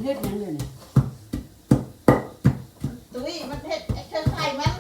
เฮ็ดยังเดี๋ยวนี้ตุ้ยมันเฮ็ดไอ้เธอใส่มัน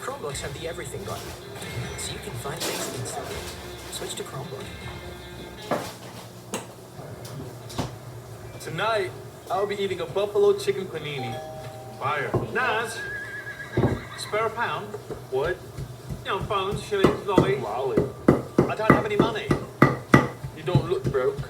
Chromebooks have the everything button, so you can find things instantly. Switch to Chromebook. Tonight, I'll be eating a buffalo chicken panini. Fire. Naz, spare a pound? What? You know, phones, shillings, lolly. Lolly. I don't have any money. You don't look broke.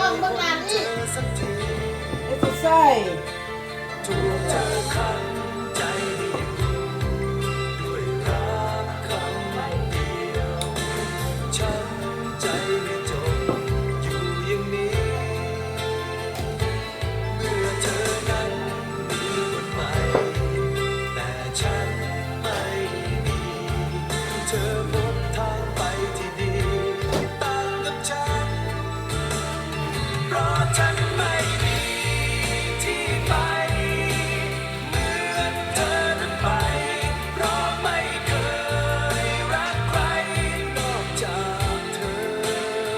องเมื่อนานนี่ สักที เอสไซ ถูกเธอขังใจให้อยู่ด้วยรักคำเดียวช้ำใจไม่จบอยู่อย่างนี้ เมื่อเธอนั้นมีคนใหม่แต่ฉันไม่มี เธอพบทางไปที่ดีต่างกับฉัน เพราะฉันไม่มีที่ไปเหมือนเธอนั้นไป เพราะไม่เคยรักใครนอกจากเธอ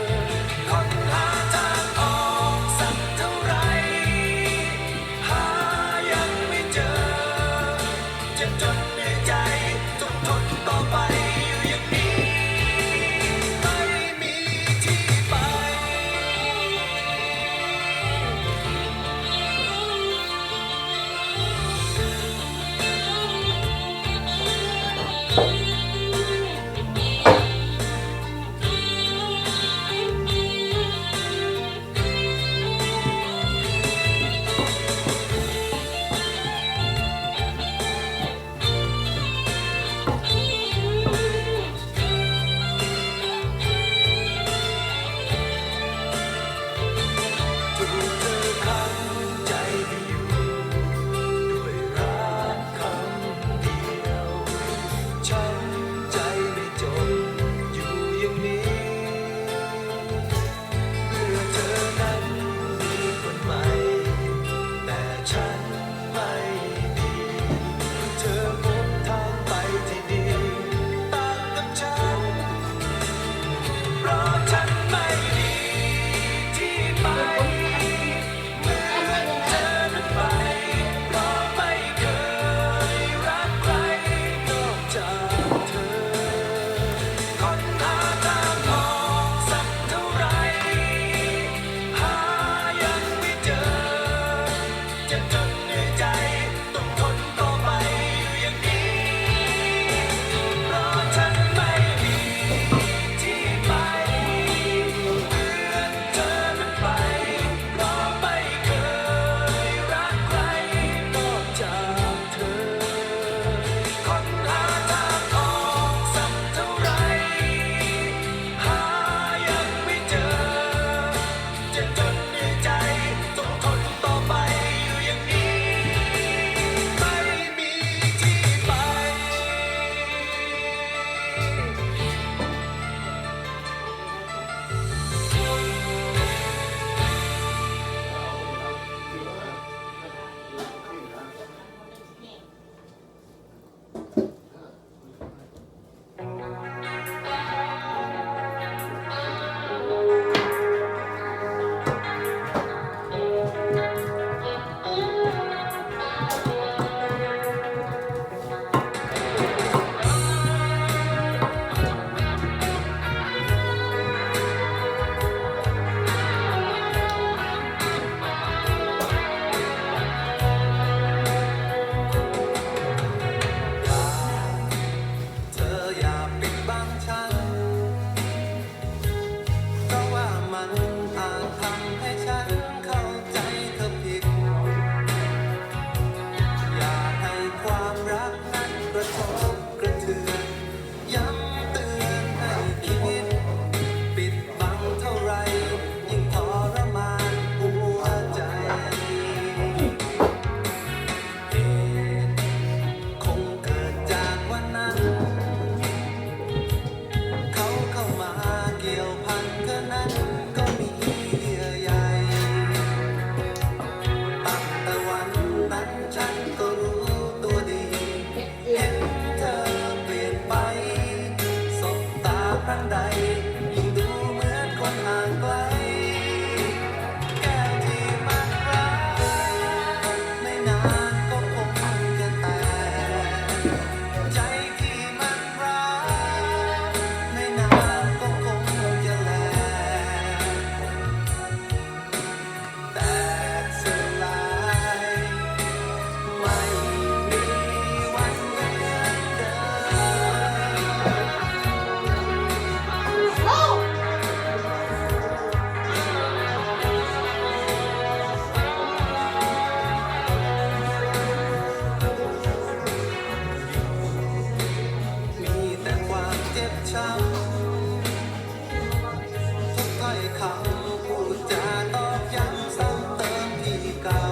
คำพูดจาตอกย้ำซ้ำเติมที่เก่า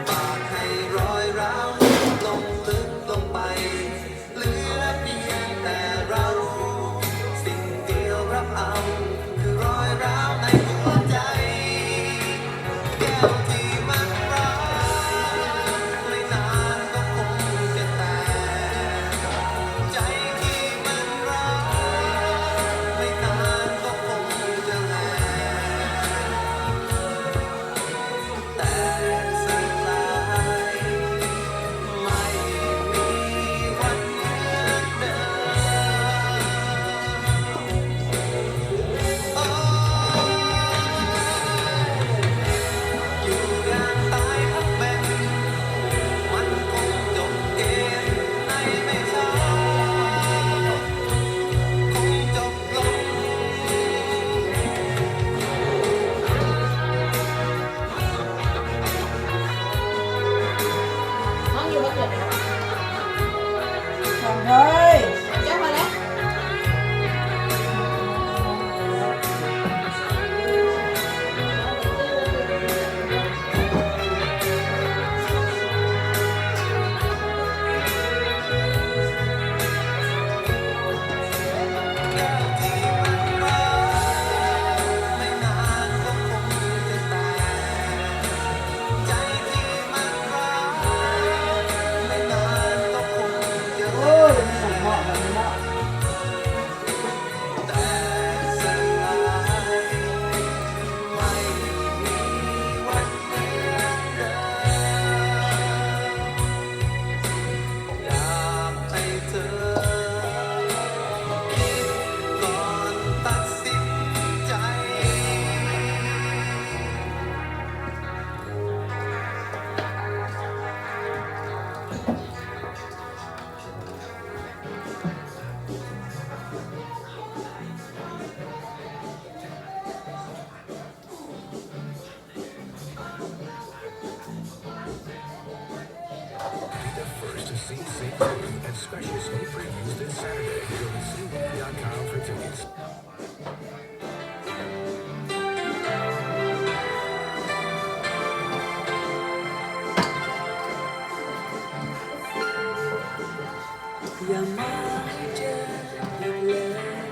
ปากให้รอยร้าวลงลึกลงไปเหลือเพียงแต่เราสิ่งเดียวรับเอาคือรอยร้าวในหัวใจแก้วที่มันร้าวไม่นานก็คงจะแตกใจที่มันร้าวไม่นานก็คงจะแหลกแต่สลายไม่มีวันเหมือนเดิมอยู่อย่างตายทั้งเป็นมันคงจบเกมในไม่ช้าคงจบลง น้องอยู่มาเกิด ทำเฮ้ย เจ้ามาแล้ว แก้วที่มันร้าวไม่นานก็คงจะแตกใจที่มันร้าวไม่นานก็คงจะแหล โอ้ย ก ไม่เหมาะแบบนี้เนาะ แต่สลายไม่มีวันเหมือนเดิมอยากให้เธอคิดก่อนตัดสินใจ Be the first to see St. Louis and special sneak previews this Saturday. Go to cmovie.com for tickets. อย่ามาให้เจออีกเลย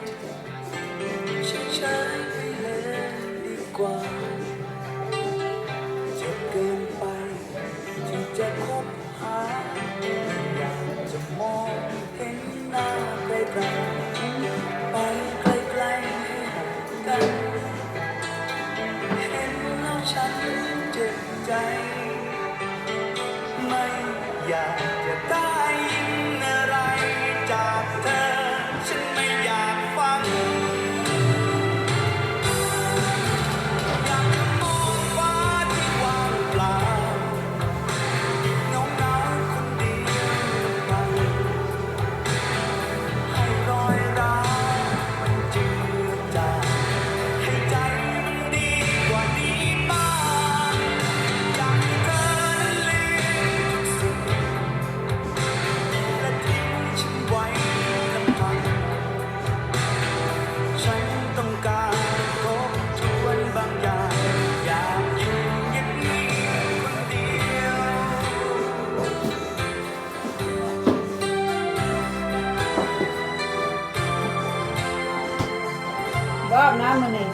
ใช้ไปเลยดีกว่าจะเกินไปที่จะคบหาอยากจะมองเห็นหน้าไกลๆไปไกลๆให้ห่างกันเห็นแล้วฉันเจ็บใจ ไม่อยากจะได้ยินอะไรจากเธอ ฉันไม่อยากฟัง อยากจะมองฟ้าที่ว่างเปล่าเงาๆคนเดียวกัน ให้รอยร้าวมันเจือจางให้ใจมันดีกว่านี้บ้าง อยากให้เธอนั้นลืมทุกสิ่งและทิ้งฉันไว้ลำพังฉันต้องการทบทวนบางอย่างอยากอยู่เงียบๆคนเดียว รอบน้ำมันนี่